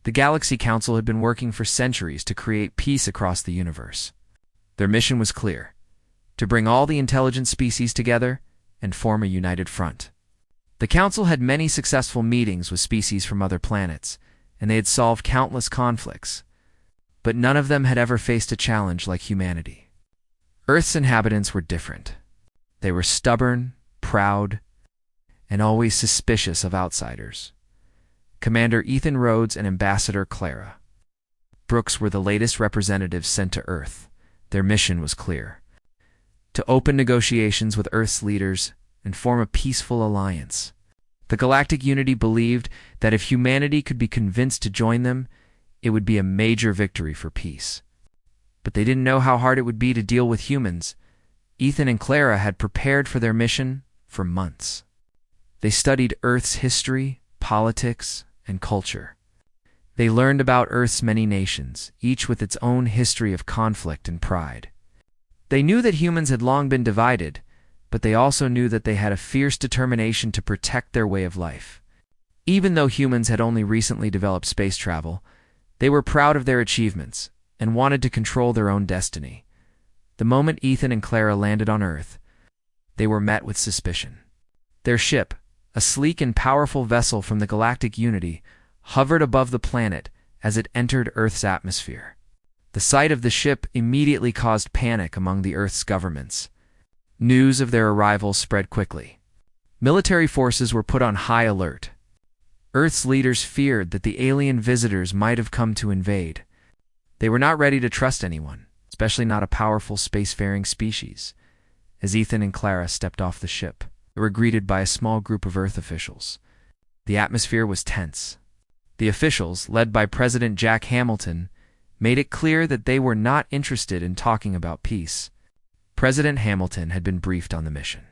The Galaxy Council had been working for centuries to create peace across the universe. Their mission was clear: to bring all the intelligent species together and form a united front. The Council had many successful meetings with species from other planets, and they had solved countless conflicts. But none of them had ever faced a challenge like humanity. Earth's inhabitants were different. They were stubborn, proud, and always suspicious of outsiders. Commander Ethan Rhodes and Ambassador Clara Brooks were the latest representatives sent to Earth. Their mission was clear: to open negotiations with Earth's leaders and form a peaceful alliance. The Galactic Unity believed that if humanity could be convinced to join them, it would be a major victory for peace. But they didn't know how hard it would be to deal with humans. Ethan and Clara had prepared for their mission for months. They studied Earth's history, politics, and culture. They learned about Earth's many nations, each with its own history of conflict and pride. They knew that humans had long been divided, but they also knew that they had a fierce determination to protect their way of life. Even though humans had only recently developed space travel, they were proud of their achievements and wanted to control their own destiny. The moment Ethan and Clara landed on Earth, they were met with suspicion. Their ship, a sleek and powerful vessel from the Galactic Unity, hovered above the planet as it entered Earth's atmosphere. The sight of the ship immediately caused panic among the Earth's governments. News of their arrival spread quickly. Military forces were put on high alert. Earth's leaders feared that the alien visitors might have come to invade. They were not ready to trust anyone, especially not a powerful spacefaring species. As Ethan and Clara stepped off the ship, they were greeted by a small group of Earth officials. The atmosphere was tense. The officials, led by President Jack Hamilton, made it clear that they were not interested in talking about peace. President Hamilton had been briefed on the mission,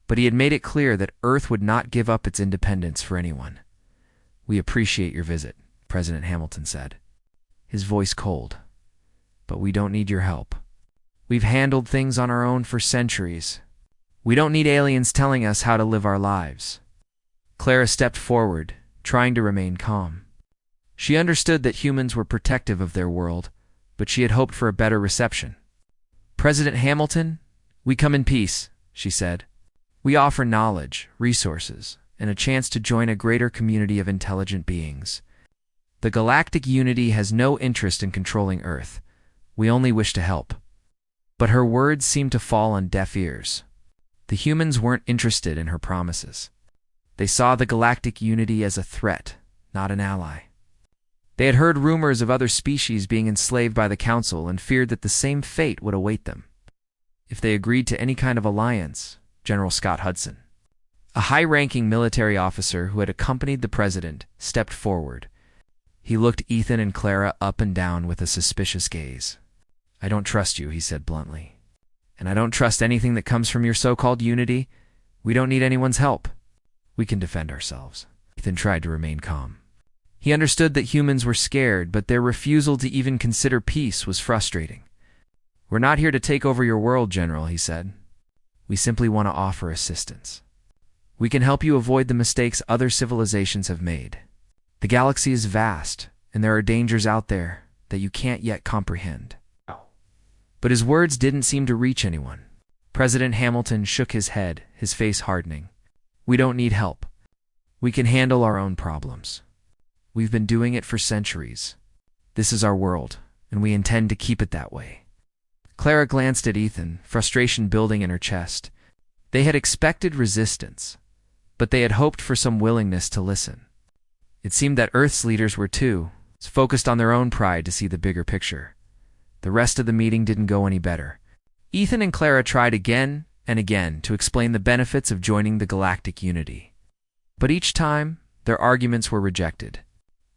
but he had made it clear that Earth would not give up its independence for anyone. "We appreciate your visit," President Hamilton said, his voice cold. "But we don't need your help. We've handled things on our own for centuries. We don't need aliens telling us how to live our lives." Clara stepped forward, trying to remain calm. She understood that humans were protective of their world, but she had hoped for a better reception. "President Hamilton, we come in peace," she said. "We offer knowledge, resources, and a chance to join a greater community of intelligent beings. The Galactic Unity has no interest in controlling Earth. We only wish to help." But her words seemed to fall on deaf ears. The humans weren't interested in her promises. They saw the Galactic Unity as a threat, not an ally. They had heard rumors of other species being enslaved by the Council and feared that the same fate would await them if they agreed to any kind of alliance. General Scott Hudson, a high-ranking military officer who had accompanied the president, stepped forward. He looked Ethan and Clara up and down with a suspicious gaze. "I don't trust you," he said bluntly. "And I don't trust anything that comes from your so-called unity. We don't need anyone's help. We can defend ourselves." Ethan tried to remain calm. He understood that humans were scared, but their refusal to even consider peace was frustrating. "We're not here to take over your world, General," he said. "We simply want to offer assistance. We can help you avoid the mistakes other civilizations have made. The galaxy is vast, and there are dangers out there that you can't yet comprehend." But his words didn't seem to reach anyone. President Hamilton shook his head, his face hardening. "We don't need help. We can handle our own problems. We've been doing it for centuries. This is our world, and we intend to keep it that way." Clara glanced at Ethan, frustration building in her chest. They had expected resistance, but they had hoped for some willingness to listen. It seemed that Earth's leaders were too, focused on their own pride to see the bigger picture. The rest of the meeting didn't go any better. Ethan and Clara tried again and again to explain the benefits of joining the Galactic Unity. But each time, their arguments were rejected.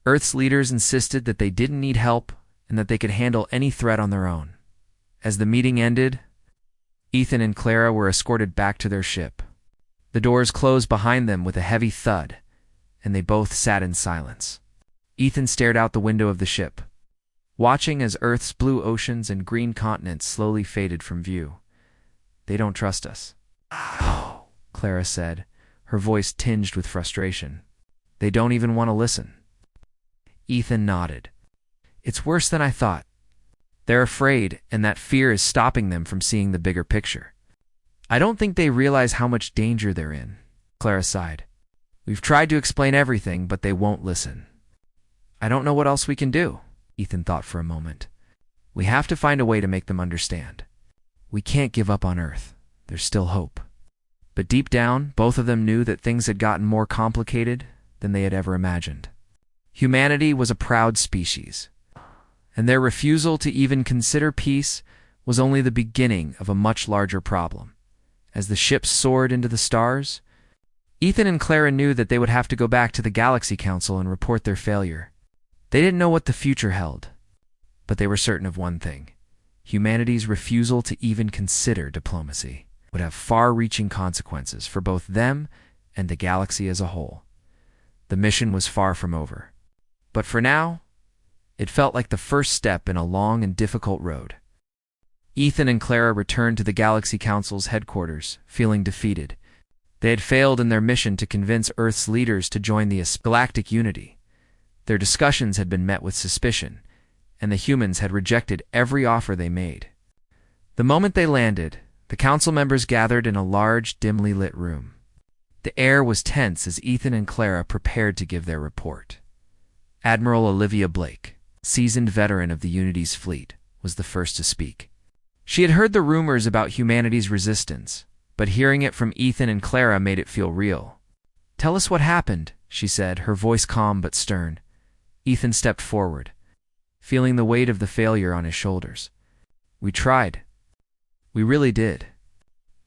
Earth's leaders insisted that they didn't need help and that they could handle any threat on their own. As the meeting ended, Ethan and Clara were escorted back to their ship. The doors closed behind them with a heavy thud, and they both sat in silence. Ethan stared out the window of the ship, watching as Earth's blue oceans and green continents slowly faded from view. "They don't trust us," Clara said, her voice tinged with frustration. "They don't even want to listen." Ethan nodded. It's worse than I thought. They're afraid, and that fear is stopping them from seeing the bigger picture. I don't think they realize how much danger they're in, Clara sighed. We've tried to explain everything, but they won't listen. I don't know what else we can do, Ethan thought for a moment. We have to find a way to make them understand. We can't give up on Earth. There's still hope. But deep down, both of them knew that things had gotten more complicated than they had ever imagined. Humanity was a proud species, and their refusal to even consider peace was only the beginning of a much larger problem. As the ships soared into the stars, Ethan and Clara knew that they would have to go back to the Galaxy Council and report their failure. They didn't know what the future held, but they were certain of one thing. Humanity's refusal to even consider diplomacy would have far-reaching consequences for both them and the galaxy as a whole. The mission was far from over. But for now, it felt like the first step in a long and difficult road. Ethan and Clara returned to the Galaxy Council's headquarters, feeling defeated. They had failed in their mission to convince Earth's leaders to join the galactic unity. Their discussions had been met with suspicion, and the humans had rejected every offer they made. The moment they landed, the council members gathered in a large, dimly lit room. The air was tense as Ethan and Clara prepared to give their report. Admiral Olivia Blake, seasoned veteran of the Unity's fleet, was the first to speak. She had heard the rumors about humanity's resistance, but hearing it from Ethan and Clara made it feel real. "Tell us what happened," she said, her voice calm but stern. Ethan stepped forward, feeling the weight of the failure on his shoulders. "We tried. We really did.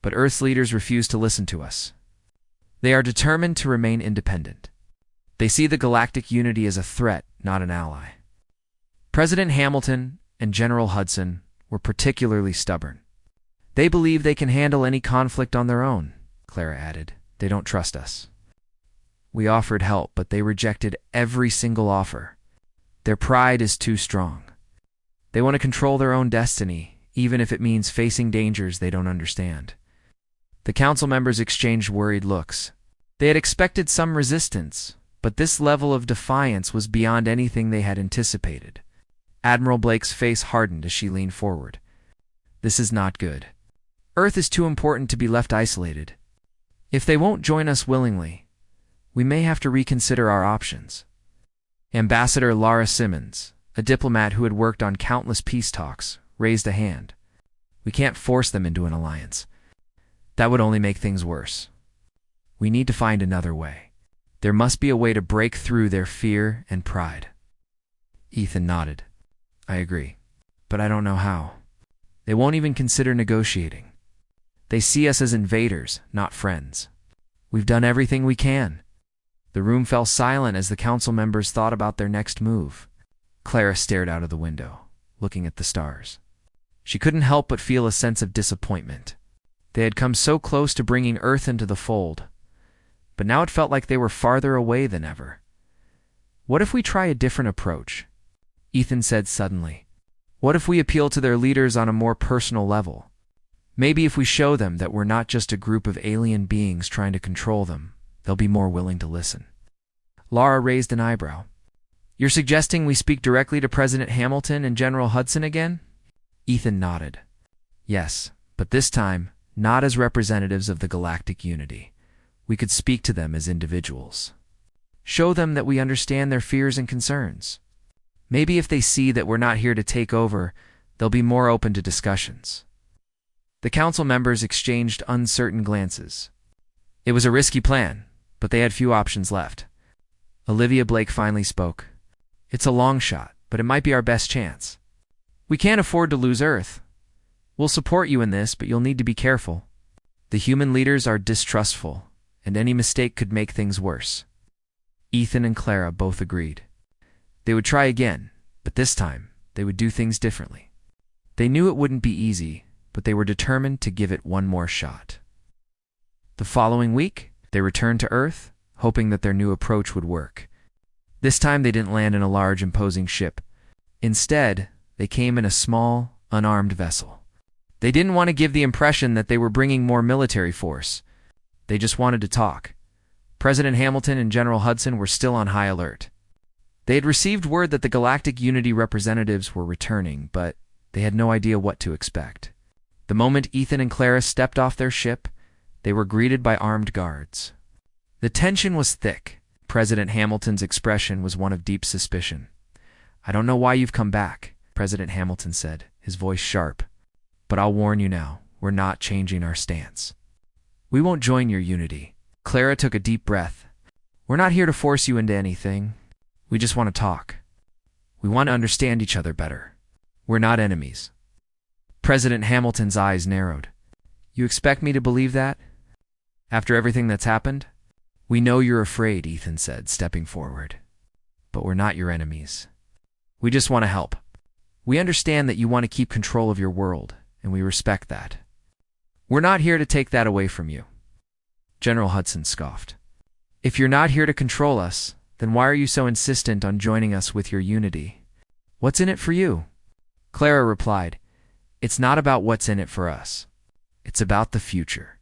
But Earth's leaders refused to listen to us. They are determined to remain independent. They see the galactic unity as a threat, not an ally." President Hamilton and General Hudson were particularly stubborn. "They believe they can handle any conflict on their own," Clara added. "They don't trust us. We offered help, but they rejected every single offer. Their pride is too strong. They want to control their own destiny, even if it means facing dangers they don't understand." The council members exchanged worried looks. They had expected some resistance, but this level of defiance was beyond anything they had anticipated. Admiral Blake's face hardened as she leaned forward. "This is not good. Earth is too important to be left isolated. If they won't join us willingly, we may have to reconsider our options." Ambassador Laura Simmons, a diplomat who had worked on countless peace talks, raised a hand. "We can't force them into an alliance. That would only make things worse. We need to find another way. There must be a way to break through their fear and pride." Ethan nodded. "I agree, but I don't know how. They won't even consider negotiating. They see us as invaders, not friends. We've done everything we can." The room fell silent as the council members thought about their next move. Clara stared out of the window, looking at the stars. She couldn't help but feel a sense of disappointment. They had come so close to bringing Earth into the fold, but now it felt like they were farther away than ever. "What if we try a different approach?" Ethan said suddenly. "What if we appeal to their leaders on a more personal level? Maybe if we show them that we're not just a group of alien beings trying to control them, they'll be more willing to listen." Laura raised an eyebrow. "You're suggesting we speak directly to President Hamilton and General Hudson again?" Ethan nodded. "Yes, but this time, not as representatives of the galactic unity. We could speak to them as individuals. Show them that we understand their fears and concerns. Maybe if they see that we're not here to take over, they'll be more open to discussions." The council members exchanged uncertain glances. It was a risky plan, but they had few options left. Olivia Blake finally spoke. "It's a long shot, but it might be our best chance. We can't afford to lose Earth. We'll support you in this, but you'll need to be careful. The human leaders are distrustful, and any mistake could make things worse." Ethan and Clara both agreed. They would try again, but this time they would do things differently. They knew it wouldn't be easy, but they were determined to give it one more shot. The following week, they returned to Earth, hoping that their new approach would work. This time they didn't land in a large, imposing ship. Instead, they came in a small, unarmed vessel. They didn't want to give the impression that they were bringing more military force. They just wanted to talk. President Hamilton and General Hudson were still on high alert. They had received word that the Galactic Unity representatives were returning, but they had no idea what to expect. The moment Ethan and Clara stepped off their ship, they were greeted by armed guards. The tension was thick. President Hamilton's expression was one of deep suspicion. "I don't know why you've come back," President Hamilton said, his voice sharp. "But I'll warn you now, we're not changing our stance. We won't join your unity." Clara took a deep breath. "We're not here to force you into anything. We just want to talk. We want to understand each other better. We're not enemies." President Hamilton's eyes narrowed. "You expect me to believe that? After everything that's happened?" "We know you're afraid," Ethan said, stepping forward. "But we're not your enemies. We just want to help. We understand that you want to keep control of your world, and we respect that. We're not here to take that away from you." General Hudson scoffed. "If you're not here to control us, then why are you so insistent on joining us with your unity? What's in it for you?" Clara replied, "It's not about what's in it for us. It's about the future.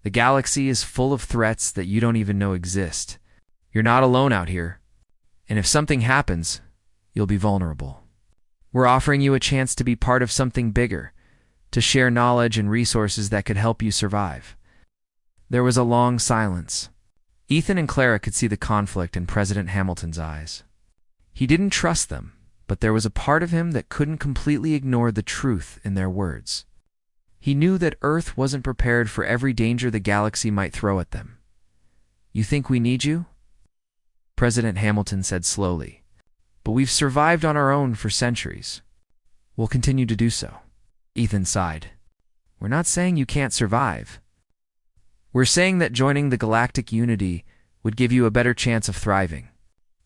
The galaxy is full of threats that you don't even know exist. You're not alone out here. And if something happens, you'll be vulnerable. We're offering you a chance to be part of something bigger, to share knowledge and resources that could help you survive." There was a long silence. Ethan and Clara could see the conflict in President Hamilton's eyes. He didn't trust them, but there was a part of him that couldn't completely ignore the truth in their words. He knew that Earth wasn't prepared for every danger the galaxy might throw at them. "You think we need you?" President Hamilton said slowly. "But we've survived on our own for centuries. We'll continue to do so." Ethan sighed. "We're not saying you can't survive. We're saying that joining the Galactic Unity would give you a better chance of thriving.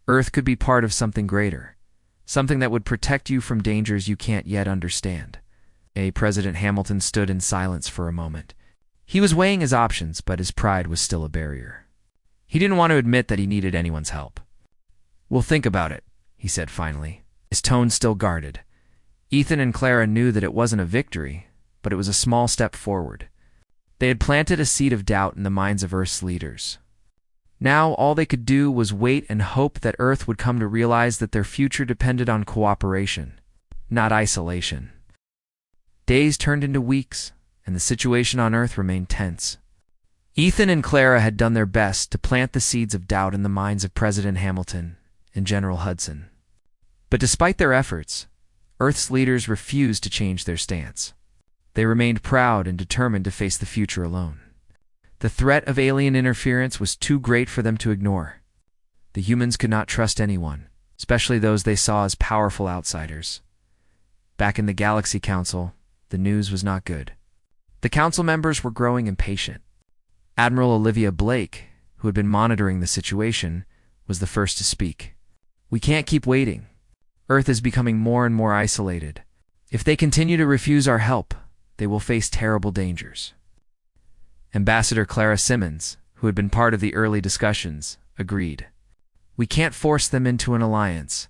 Earth could be part of something greater, something that would protect you from dangers you can't yet understand." President Hamilton stood in silence for a moment. He was weighing his options, but his pride was still a barrier. He didn't want to admit that he needed anyone's help. "We'll think about it," he said finally, his tone still guarded. Ethan and Clara knew that it wasn't a victory, but it was a small step forward. They had planted a seed of doubt in the minds of Earth's leaders. Now all they could do was wait and hope that Earth would come to realize that their future depended on cooperation, not isolation. Days turned into weeks, and the situation on Earth remained tense. Ethan and Clara had done their best to plant the seeds of doubt in the minds of President Hamilton and General Hudson. But despite their efforts, Earth's leaders refused to change their stance. They remained proud and determined to face the future alone. The threat of alien interference was too great for them to ignore. The humans could not trust anyone, especially those they saw as powerful outsiders. Back in the Galaxy Council, the news was not good. The council members were growing impatient. Admiral Olivia Blake, who had been monitoring the situation, was the first to speak. "We can't keep waiting. Earth is becoming more and more isolated. If they continue to refuse our help, they will face terrible dangers." Ambassador Clara Simmons, who had been part of the early discussions, agreed. "We can't force them into an alliance,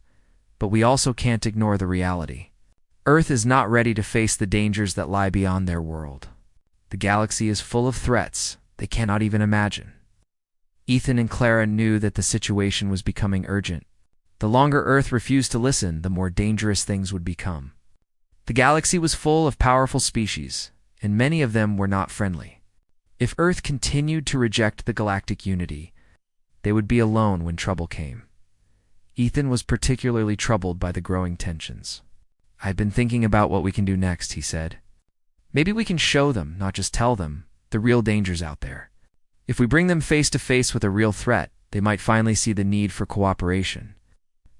but we also can't ignore the reality. Earth is not ready to face the dangers that lie beyond their world. The galaxy is full of threats they cannot even imagine." Ethan and Clara knew that the situation was becoming urgent. The longer Earth refused to listen, the more dangerous things would become. The galaxy was full of powerful species, and many of them were not friendly. If Earth continued to reject the Galactic Unity, they would be alone when trouble came. Ethan was particularly troubled by the growing tensions. "I've been thinking about what we can do next," he said. "Maybe we can show them, not just tell them, the real dangers out there. If we bring them face to face with a real threat, they might finally see the need for cooperation."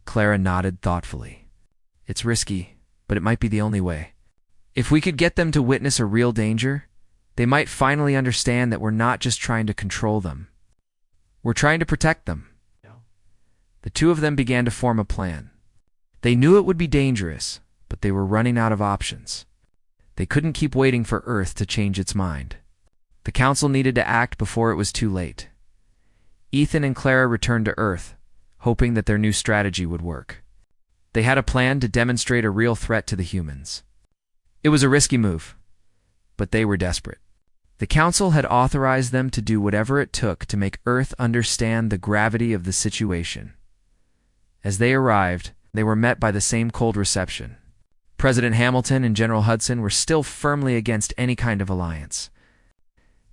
Clara nodded thoughtfully. "It's risky, but it might be the only way. If we could get them to witness a real danger, they might finally understand that we're not just trying to control them. We're trying to protect them." The two of them began to form a plan. They knew it would be dangerous, but they were running out of options. They couldn't keep waiting for Earth to change its mind. The council needed to act before it was too late. Ethan and Clara returned to Earth, hoping that their new strategy would work. They had a plan to demonstrate a real threat to the humans. It was a risky move, but they were desperate. The council had authorized them to do whatever it took to make Earth understand the gravity of the situation. As they arrived, they were met by the same cold reception. President Hamilton and General Hudson were still firmly against any kind of alliance.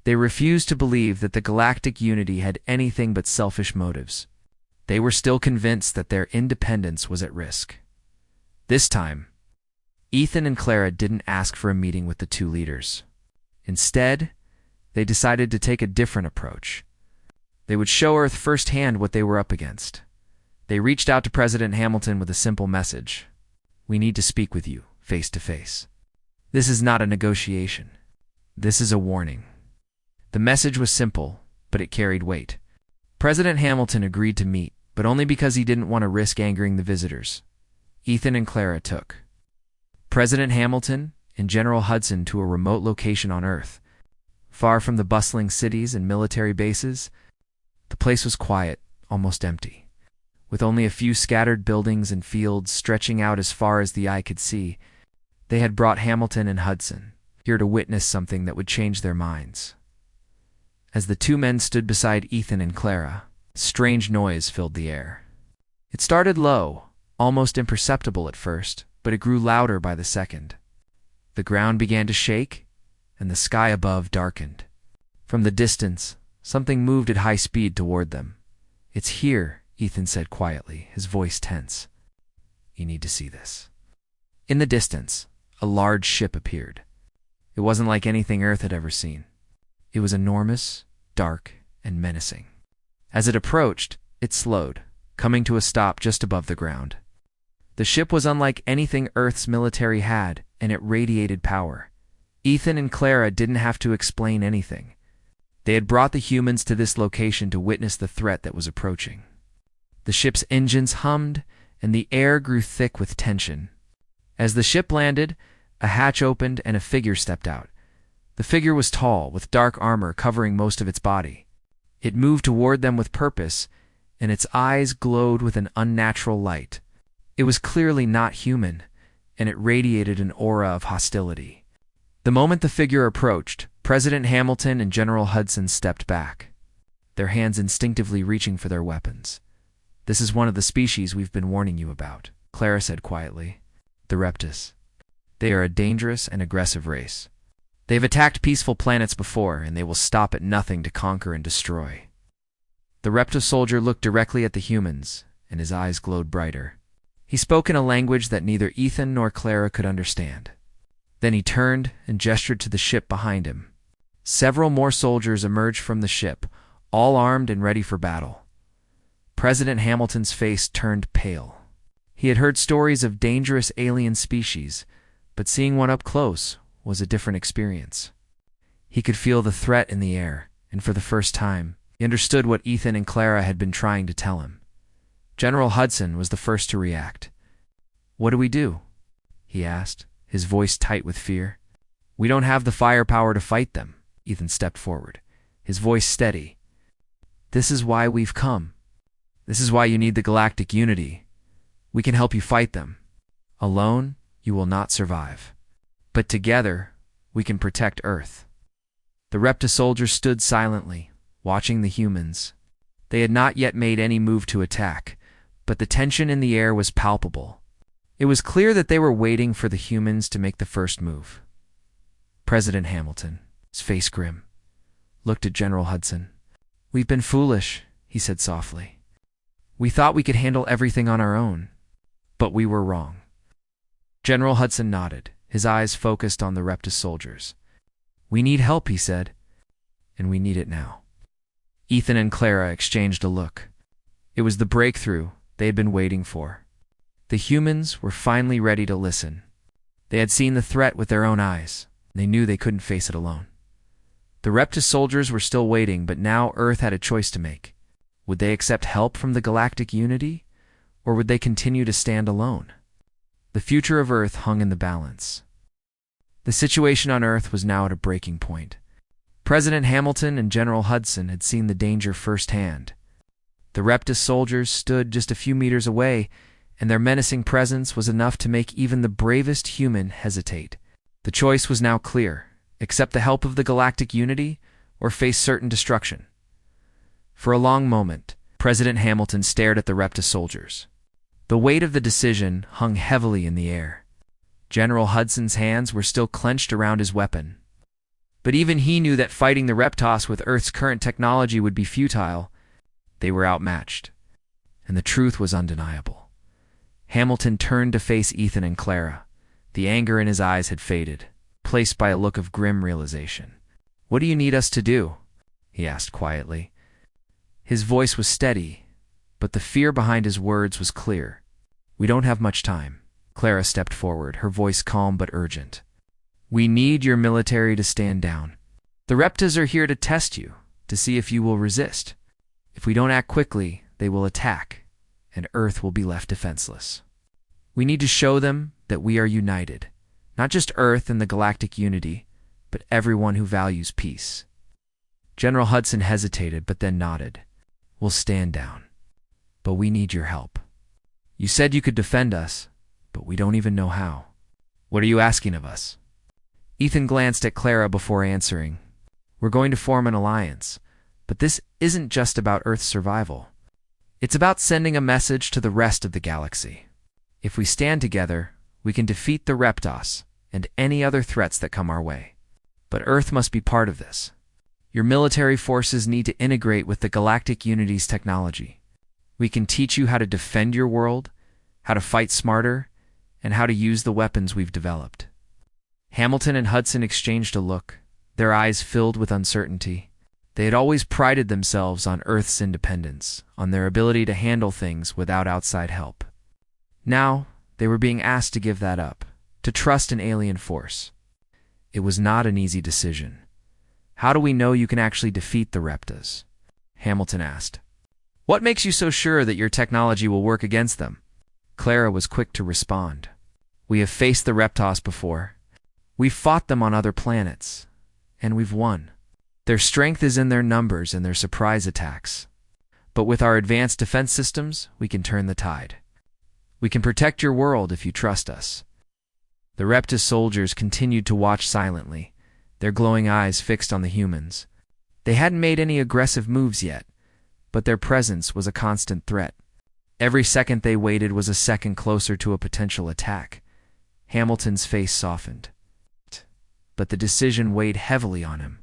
They refused to believe that the galactic unity had anything but selfish motives. They were still convinced that their independence was at risk. This time, Ethan and Clara didn't ask for a meeting with the two leaders. Instead, they decided to take a different approach. They would show Earth firsthand what they were up against. They reached out to President Hamilton with a simple message. We need to speak with you, face to face. This is not a negotiation. This is a warning. The message was simple, but it carried weight. President Hamilton agreed to meet, but only because he didn't want to risk angering the visitors. Ethan and Clara took President Hamilton and General Hudson to a remote location on Earth. Far from the bustling cities and military bases, the place was quiet, almost empty. With only a few scattered buildings and fields stretching out as far as the eye could see, they had brought Hamilton and Hudson here to witness something that would change their minds. As the two men stood beside Ethan and Clara, a strange noise filled the air. It started low, almost imperceptible at first, but it grew louder by the second. The ground began to shake, and the sky above darkened. From the distance, something moved at high speed toward them. It's here, Ethan said quietly, his voice tense. You need to see this. In the distance, a large ship appeared. It wasn't like anything Earth had ever seen. It was enormous, dark, and menacing. As it approached, it slowed, coming to a stop just above the ground. The ship was unlike anything Earth's military had, and it radiated power. Ethan and Clara didn't have to explain anything. They had brought the humans to this location to witness the threat that was approaching. The ship's engines hummed, and the air grew thick with tension. As the ship landed, a hatch opened and a figure stepped out. The figure was tall, with dark armor covering most of its body. It moved toward them with purpose, and its eyes glowed with an unnatural light. It was clearly not human, and it radiated an aura of hostility. The moment the figure approached, President Hamilton and General Hudson stepped back, their hands instinctively reaching for their weapons. This is one of the species we've been warning you about, Clara said quietly. The Reptus. They are a dangerous and aggressive race. They've attacked peaceful planets before, and they will stop at nothing to conquer and destroy. The Reptus soldier looked directly at the humans, and his eyes glowed brighter. He spoke in a language that neither Ethan nor Clara could understand. Then he turned and gestured to the ship behind him. Several more soldiers emerged from the ship, all armed and ready for battle. President Hamilton's face turned pale. He had heard stories of dangerous alien species, but seeing one up close was a different experience. He could feel the threat in the air, and for the first time, he understood what Ethan and Clara had been trying to tell him. General Hudson was the first to react. What do we do? He asked, his voice tight with fear. We don't have the firepower to fight them. Ethan stepped forward, his voice steady. This is why we've come. This is why you need the galactic unity. We can help you fight them. Alone, you will not survive. But together, we can protect Earth. The Reptus soldiers stood silently, watching the humans. They had not yet made any move to attack, but the tension in the air was palpable. It was clear that they were waiting for the humans to make the first move. President Hamilton, his face grim, looked at General Hudson. We've been foolish, he said softly. We thought we could handle everything on our own, but we were wrong. General Hudson nodded, his eyes focused on the Reptus soldiers. We need help, he said, and we need it now. Ethan and Clara exchanged a look. It was the breakthrough they had been waiting for. The humans were finally ready to listen. They had seen the threat with their own eyes. They knew they couldn't face it alone. The Reptus soldiers were still waiting, but now Earth had a choice to make. Would they accept help from the galactic unity, or would they continue to stand alone? The future of Earth hung in the balance. The situation on Earth was now at a breaking point. President Hamilton and General Hudson had seen the danger firsthand. The Reptus soldiers stood just a few meters away, and their menacing presence was enough to make even the bravest human hesitate. The choice was now clear: accept the help of the galactic unity, or face certain destruction. For a long moment, President Hamilton stared at the Reptus soldiers. The weight of the decision hung heavily in the air. General Hudson's hands were still clenched around his weapon. But even he knew that fighting the Reptos with Earth's current technology would be futile. They were outmatched. And the truth was undeniable. Hamilton turned to face Ethan and Clara. The anger in his eyes had faded, replaced by a look of grim realization. "What do you need us to do?" he asked quietly. His voice was steady, but the fear behind his words was clear. "We don't have much time." Clara stepped forward, her voice calm but urgent. "We need your military to stand down. The Reptas are here to test you, to see if you will resist. If we don't act quickly, they will attack, and Earth will be left defenseless. We need to show them that we are united, not just Earth and the galactic unity, but everyone who values peace." General Hudson hesitated, but then nodded. "We'll stand down, but we need your help. You said you could defend us, but we don't even know how. What are you asking of us?" Ethan glanced at Clara before answering. "We're going to form an alliance, but this isn't just about Earth's survival. It's about sending a message to the rest of the galaxy. If we stand together, we can defeat the Reptos and any other threats that come our way. But Earth must be part of this. Your military forces need to integrate with the Galactic Unity's technology. We can teach you how to defend your world, how to fight smarter, and how to use the weapons we've developed." Hamilton and Hudson exchanged a look, their eyes filled with uncertainty. They had always prided themselves on Earth's independence, on their ability to handle things without outside help. Now, they were being asked to give that up, to trust an alien force. It was not an easy decision. "How do we know you can actually defeat the Reptas?" Hamilton asked. "What makes you so sure that your technology will work against them?" Clara was quick to respond. "We have faced the Reptos before. We've fought them on other planets, and we've won. Their strength is in their numbers and their surprise attacks. But with our advanced defense systems, we can turn the tide. We can protect your world if you trust us." The Reptas soldiers continued to watch silently, their glowing eyes fixed on the humans. They hadn't made any aggressive moves yet, but their presence was a constant threat. Every second they waited was a second closer to a potential attack. Hamilton's face softened. But the decision weighed heavily on him.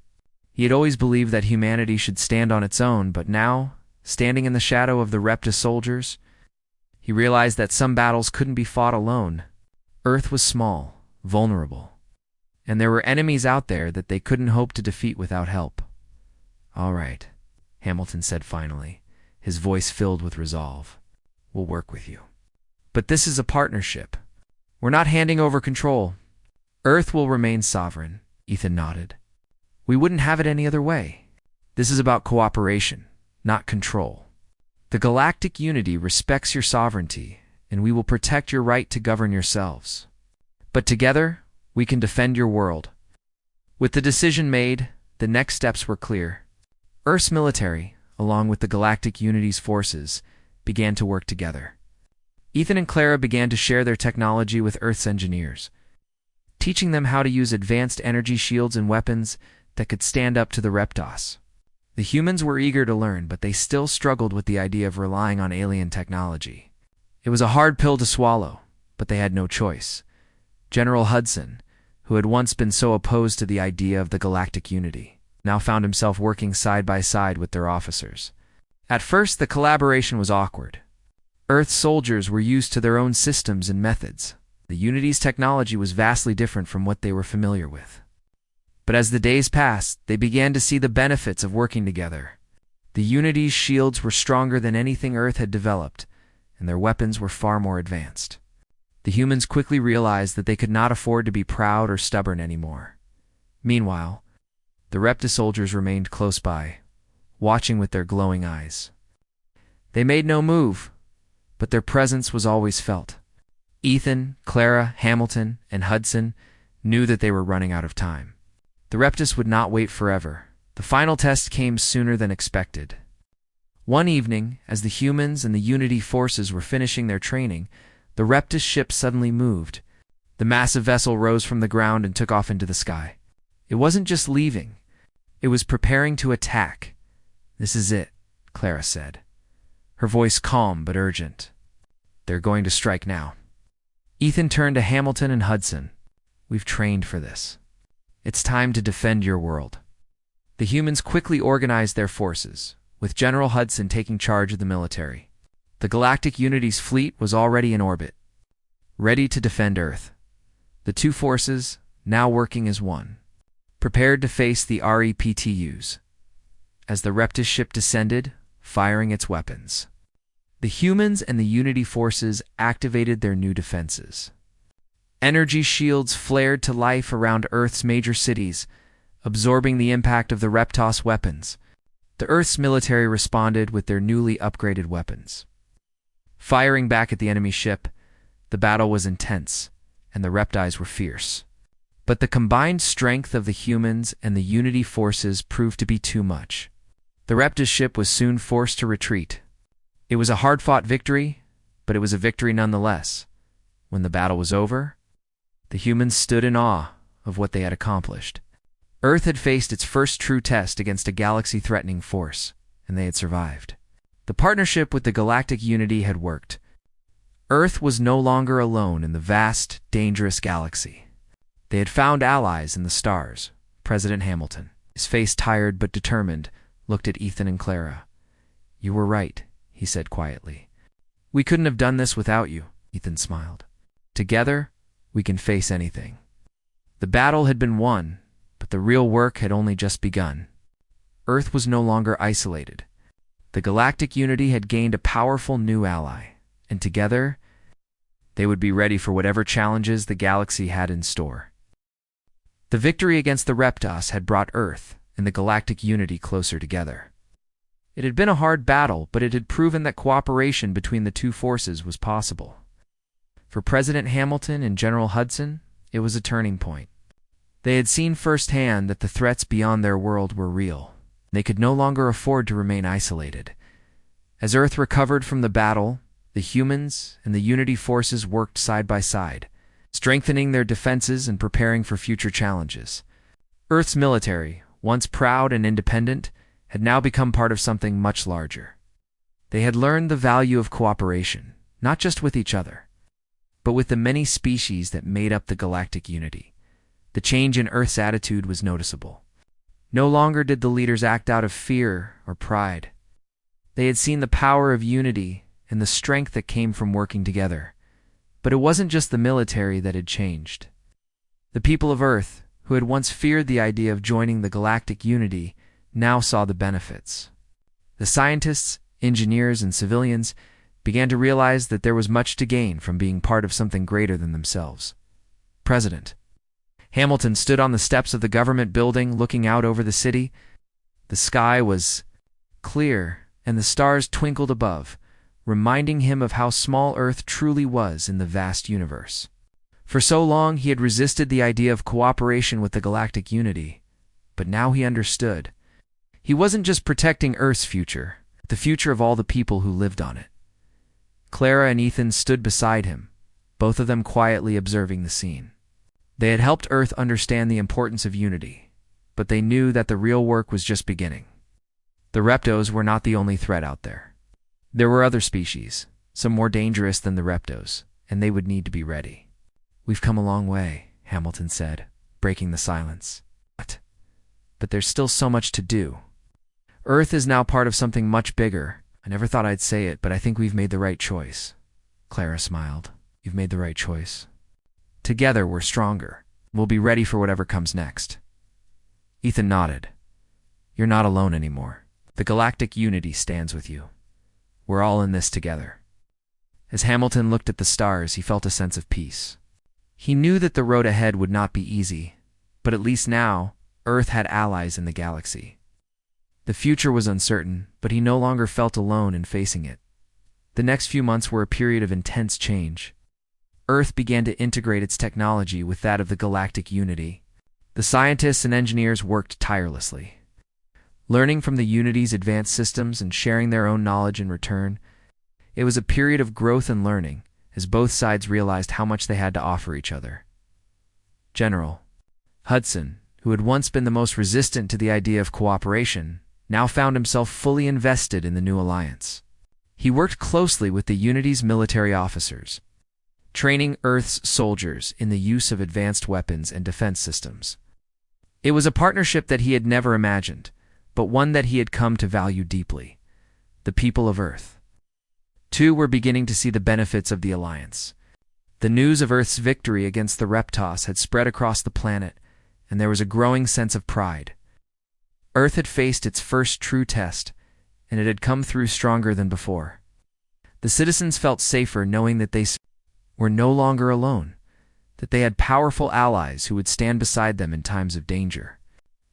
He had always believed that humanity should stand on its own, but now, standing in the shadow of the Reptas soldiers, he realized that some battles couldn't be fought alone. Earth was small, vulnerable, and there were enemies out there that they couldn't hope to defeat without help. "All right," Hamilton said finally, his voice filled with resolve. "We'll work with you. But this is a partnership. We're not handing over control. Earth will remain sovereign." Ethan nodded. "We wouldn't have it any other way. This is about cooperation, not control. The galactic unity respects your sovereignty, and we will protect your right to govern yourselves. But together, we can defend your world." With the decision made, the next steps were clear. Earth's military, along with the Galactic Unity's forces, began to work together. Ethan and Clara began to share their technology with Earth's engineers, teaching them how to use advanced energy shields and weapons that could stand up to the Reptos. The humans were eager to learn, but they still struggled with the idea of relying on alien technology. It was a hard pill to swallow, but they had no choice. General Hudson, who had once been so opposed to the idea of the galactic unity, now found himself working side by side with their officers. At first, the collaboration was awkward. Earth's soldiers were used to their own systems and methods. The Unity's technology was vastly different from what they were familiar with. But as the days passed, they began to see the benefits of working together. The Unity's shields were stronger than anything Earth had developed, and their weapons were far more advanced. The humans quickly realized that they could not afford to be proud or stubborn anymore. Meanwhile, the Repta soldiers remained close by, watching with their glowing eyes. They made no move, but their presence was always felt. Ethan, Clara, Hamilton, and Hudson knew that they were running out of time. The Reptas would not wait forever. The final test came sooner than expected. One evening, as the humans and the Unity forces were finishing their training, the Reptas ship suddenly moved. The massive vessel rose from the ground and took off into the sky. It wasn't just leaving. It was preparing to attack. "This is it," Clara said, her voice calm but urgent. They're going to strike now. Ethan turned to Hamilton and Hudson. We've trained for this. It's time to defend your world. The humans quickly organized their forces, with General Hudson taking charge of the military. The Galactic Unity's fleet was already in orbit, ready to defend Earth. The two forces, now working as one, prepared to face the REPTUs. As the Reptus ship descended, firing its weapons, the humans and the Unity forces activated their new defenses. Energy shields flared to life around Earth's major cities, absorbing the impact of the Reptos weapons. The Earth's military responded with their newly upgraded weapons. Firing back at the enemy ship, the battle was intense, and the Reptiles were fierce. But the combined strength of the humans and the Unity forces proved to be too much. The Reptus ship was soon forced to retreat. It was a hard-fought victory, but it was a victory nonetheless. When the battle was over, the humans stood in awe of what they had accomplished. Earth had faced its first true test against a galaxy-threatening force, and they had survived. The partnership with the Galactic Unity had worked. Earth was no longer alone in the vast, dangerous galaxy. They had found allies in the stars. President Hamilton, his face tired but determined, looked at Ethan and Clara. You were right, he said quietly. We couldn't have done this without you, Ethan smiled. Together, we can face anything. The battle had been won, but the real work had only just begun. Earth was no longer isolated. The Galactic Unity had gained a powerful new ally, and together, they would be ready for whatever challenges the galaxy had in store. The victory against the Reptos had brought Earth and the Galactic Unity closer together. It had been a hard battle, but it had proven that cooperation between the two forces was possible. For President Hamilton and General Hudson, it was a turning point. They had seen firsthand that the threats beyond their world were real. They could no longer afford to remain isolated. As Earth recovered from the battle, the humans and the Unity forces worked side by side, strengthening their defenses and preparing for future challenges. Earth's military, once proud and independent, had now become part of something much larger. They had learned the value of cooperation, not just with each other, but with the many species that made up the Galactic Unity. The change in Earth's attitude was noticeable. No longer did the leaders act out of fear or pride. They had seen the power of unity and the strength that came from working together. But it wasn't just the military that had changed. The people of Earth, who had once feared the idea of joining the Galactic Unity, now saw the benefits. The scientists, engineers, and civilians began to realize that there was much to gain from being part of something greater than themselves. President Hamilton stood on the steps of the government building looking out over the city. The sky was clear, and the stars twinkled above, reminding him of how small Earth truly was in the vast universe. For so long he had resisted the idea of cooperation with the Galactic Unity, but now he understood. He wasn't just protecting Earth's future, but the future of all the people who lived on it. Clara and Ethan stood beside him, both of them quietly observing the scene. They had helped Earth understand the importance of unity, but they knew that the real work was just beginning. The Reptos were not the only threat out there. There were other species, some more dangerous than the Reptos, and they would need to be ready. We've come a long way, Hamilton said, breaking the silence. But there's still so much to do. Earth is now part of something much bigger. I never thought I'd say it, but I think we've made the right choice. Clara smiled. You've made the right choice. Together, we're stronger. We'll be ready for whatever comes next. Ethan nodded. You're not alone anymore. The Galactic Unity stands with you. We're all in this together. As Hamilton looked at the stars, he felt a sense of peace. He knew that the road ahead would not be easy, but at least now, Earth had allies in the galaxy. The future was uncertain, but he no longer felt alone in facing it. The next few months were a period of intense change. Earth began to integrate its technology with that of the Galactic Unity. The scientists and engineers worked tirelessly, learning from the Unity's advanced systems and sharing their own knowledge in return. It was a period of growth and learning, as both sides realized how much they had to offer each other. General Hudson, who had once been the most resistant to the idea of cooperation, now found himself fully invested in the new alliance. He worked closely with the Unity's military officers, training Earth's soldiers in the use of advanced weapons and defense systems. It was a partnership that he had never imagined, but one that he had come to value deeply: the people of Earth. Two were beginning to see the benefits of the alliance. The news of Earth's victory against the Reptos had spread across the planet, and there was a growing sense of pride. Earth had faced its first true test, and it had come through stronger than before. The citizens felt safer knowing that they were no longer alone, that they had powerful allies who would stand beside them in times of danger.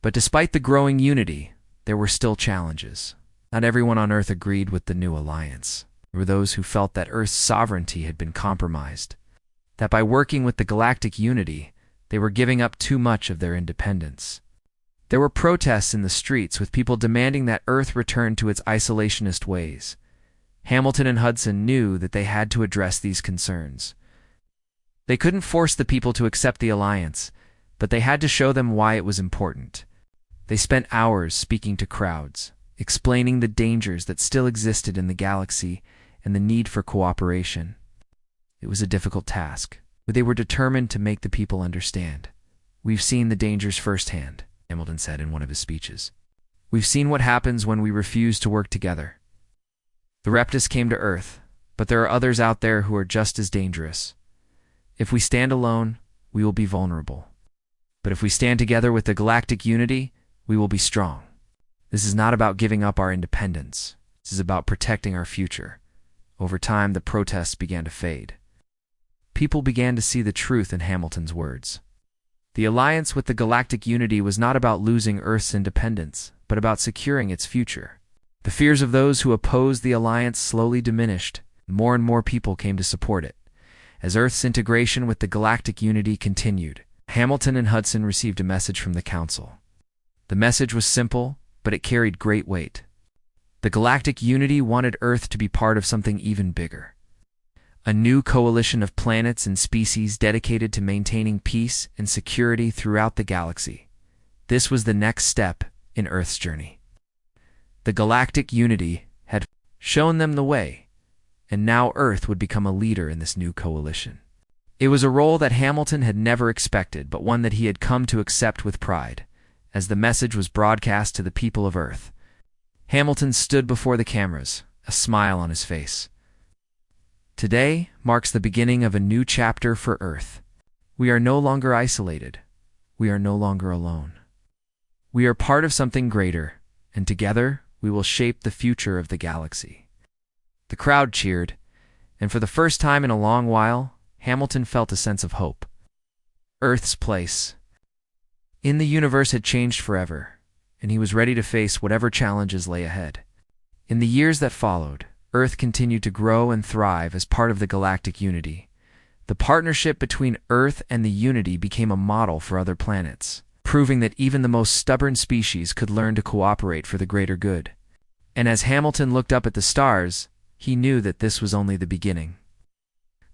But despite the growing unity, there were still challenges. Not everyone on Earth agreed with the new alliance. There were those who felt that Earth's sovereignty had been compromised, that by working with the galactic unity, they were giving up too much of their independence. There were protests in the streets with people demanding that Earth return to its isolationist ways. Hamilton and Hudson knew that they had to address these concerns. They couldn't force the people to accept the alliance, but they had to show them why it was important. They spent hours speaking to crowds, explaining the dangers that still existed in the galaxy and the need for cooperation. It was a difficult task, but they were determined to make the people understand. "We've seen the dangers firsthand," Hamilton said in one of his speeches. "We've seen what happens when we refuse to work together. The Reptus came to Earth, but there are others out there who are just as dangerous. If we stand alone, we will be vulnerable. But if we stand together with the galactic unity, we will be strong. This is not about giving up our independence. This is about protecting our future." Over time, the protests began to fade. People began to see the truth in Hamilton's words. The alliance with the galactic unity was not about losing Earth's independence, but about securing its future. The fears of those who opposed the alliance slowly diminished. More and more people came to support it. As Earth's integration with the galactic unity continued, Hamilton and Hudson received a message from the Council. The message was simple, but it carried great weight. The galactic unity wanted Earth to be part of something even bigger. A new coalition of planets and species dedicated to maintaining peace and security throughout the galaxy. This was the next step in Earth's journey. The galactic unity had shown them the way, and now Earth would become a leader in this new coalition. It was a role that Hamilton had never expected, but one that he had come to accept with pride. As the message was broadcast to the people of Earth, Hamilton stood before the cameras, a smile on his face. "Today marks the beginning of a new chapter for Earth. We are no longer isolated. We are no longer alone. We are part of something greater, and together we will shape the future of the galaxy." The crowd cheered, and for the first time in a long while, Hamilton felt a sense of hope. Earth's place in the universe had changed forever, and he was ready to face whatever challenges lay ahead. In the years that followed, Earth continued to grow and thrive as part of the galactic unity. The partnership between Earth and the unity became a model for other planets, proving that even the most stubborn species could learn to cooperate for the greater good. And as Hamilton looked up at the stars, he knew that this was only the beginning.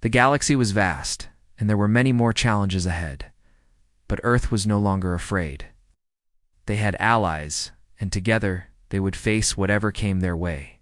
The galaxy was vast, and there were many more challenges ahead. But Earth was no longer afraid. They had allies, and together they would face whatever came their way.